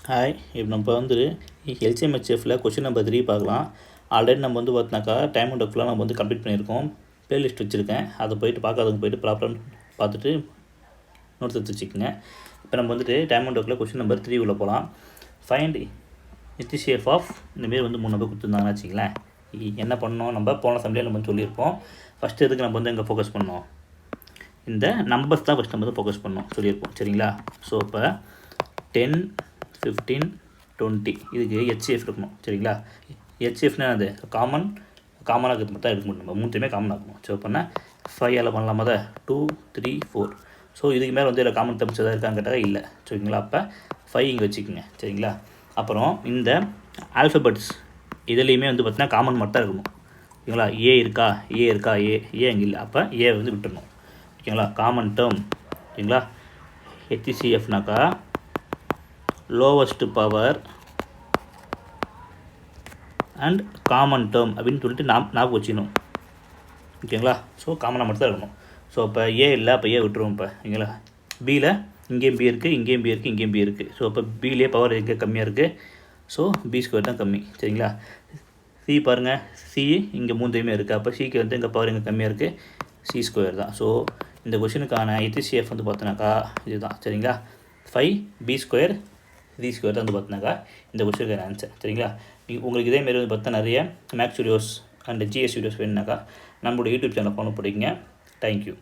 Hi, இப்போ நம்ம வந்து எல்சிஎம்ஹெச்எஃப்பில் கொஷின் நம்பர் 3 பார்க்கலாம். ஆல்ரெடி நம்ம வந்து பார்த்தினாக்கா டைம் அண்ட் ஃபுல்லாக நம்ம வந்து கம்ப்ளீட் பண்ணியிருக்கோம். ப்ளேலிஸ்ட் வச்சுருக்கேன், அதை போய்ட்டு பார்க்காதவங்க போய்ட்டு ப்ராப்பராக பார்த்துட்டு நோட்ஸ் எடுத்து வச்சுக்கோங்க. இப்போ நம்ம வந்துட்டு டைம் அண்ட் ஒர்க்கில் கொஷின் நம்பர் 3 உள்ள போகலாம். ஃபைண்ட் HCF ஆஃப் இந்தமாரி வந்து 3 நம்பர் கொடுத்துருந்தாங்கன்னு வச்சிங்களேன். என்ன பண்ணோம், நம்ம போன சம்லேயே நம்ம சொல்லியிருப்போம். ஃபஸ்ட்டு எதுக்கு நம்ம வந்து எங்கே ஃபோக்கஸ் பண்ணோம், இந்த நம்பர்ஸ் தான் ஃபஸ்ட் நம்ம வந்து ஃபோக்கஸ் பண்ணோம் சொல்லியிருப்போம், சரிங்களா? ஸோ இப்போ 10, 15, 20 இதுக்கு HCF இருக்கணும், சரிங்களா? HCFனா அது காமனாக இருக்கிறது மட்டும் தான் எடுக்க முடியும். நம்ம மூணுத்தையுமே காமனாக இருக்கணும். ஸோ பண்ணால் 5 பண்ணலாமா? அதை 2, 3, 4. ஸோ இதுக்கு மேலே வந்து இதில் காமன் டேர்ம்ஸ் எதாவது இருக்கான்னு கேட்டால் இல்லை, சரிங்களா? அப்போ 5 இங்கே வச்சுக்கோங்க, சரிங்களா? அப்புறம் இந்த ஆல்ஃபபெட்ஸ் இதுலேயுமே வந்து பார்த்தீங்கன்னா காமன் மட்டும் தான் இருக்கணும், ஓகேங்களா? ஏ இருக்கா, ஏ அங்கே இல்லை, அப்போ ஏ வந்து விட்டுடணும், ஓகேங்களா? காமன் டேர்ம், ஓகேங்களா? HCFனாக்கா lowest power and common term அப்படின்னு சொல்லிட்டு ஞாபகம் வச்சுக்கணும், ஓகேங்களா? ஸோ காமனாக மட்டும் தான் இருக்கணும். ஸோ இப்போ ஏ இல்லை, அப்போ ஏ விட்டுருவோம். இப்போ ஓகேங்களா, பியில் இங்கேயும் பி இருக்குது, இங்கேயும் பி இருக்குது, இங்கேயும் பி இருக்குது. ஸோ இப்போ பிலே பவர் எங்கே கம்மியாக இருக்குது, ஸோ பி ஸ்கொயர் தான் கம்மி, சரிங்களா? சி பாருங்கள், சி இங்கே மூணுத்தையுமே இருக்குது, அப்போ சிக்கு வந்து இங்கே பவர் எங்கே கம்மியாக இருக்குது, சி ஸ்கொயர் தான். ஸோ இந்த கொஷினுக்கான HCF வந்து பார்த்தினாக்கா இதுதான், சரிங்களா? 5B ஸ்கொயர் சி ஸ்கொயர் தான் வந்து பார்த்தினாக்கா இந்த கொஷினுக்கான ஆன்சர், சரிங்களா? உங்களுக்கு இதேமாரி வந்து பார்த்தா நிறைய maths videos and GS videos வேணுனாக்கா நம்மளோட யூடியூப் சேனலை ஃபாலோ பண்ணிக்கங்க. தேங்க்யூ.